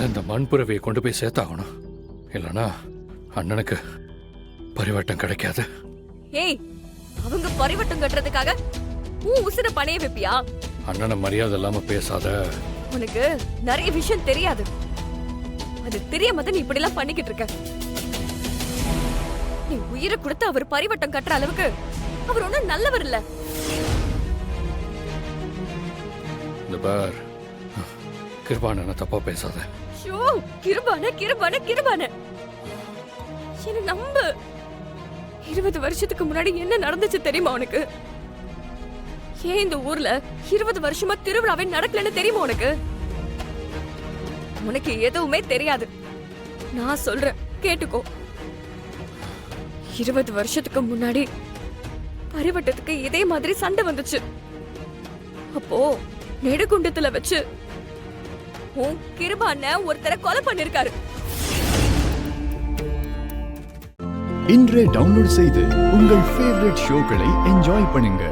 முதல்ல இந்த மண்புறவையை கொண்டு போய் சேர்த்தாகணும். இல்லைன்னா அண்ணனுக்கு பரிவட்டம் கிடைக்காது. ஏய், அவங்க பரிவட்டம் கட்டுறதுக்காக உன் உசுர பணைய வைப்பியா? அண்ணனை மரியாதை இல்லாம பேசாத. உனக்கு நிறைய விஷயம் தெரியாது. அது தெரியாம தான் நீ இப்படி எல்லாம் பண்ணிக்கிட்டு இருக்க. நீ உயிரை கொடுத்து அவர் பரிவட்டம் கட்டுற அளவுக்கு அவர் ஒன்னும் நல்லவர் இல்ல. இந்த பார், கிருபான தப்பா பேசாத. ஷோ, கிருபான கிருபான கிருபான என்ன நம்பு. 20 வருஷத்துக்கு முன்னாடி என்ன நடந்துச்சு தெரியுமா உனக்கு? ஏன் இந்த ஊர்ல 20 வருஷமா திருவிழாவே நடக்கலன்னு தெரியுமா உனக்கு? உனக்கு எதுவுமே தெரியாது. நான் சொல்றேன் கேட்டுக்கோ. 20 வருஷத்துக்கு முன்னாடி பரிவட்டத்துக்கு இதே மாதிரி சண்டை வந்துச்சு. அப்போ நெடுகுண்டத்துல வச்சு உன் கிருபான ஒருத்தரை கொலை பண்ணிருக்காரு. இன்றே டவுன்லோட் செய்து உங்கள் ஃபேவரட் ஷோக்களை என்ஜாய் பண்ணுங்க.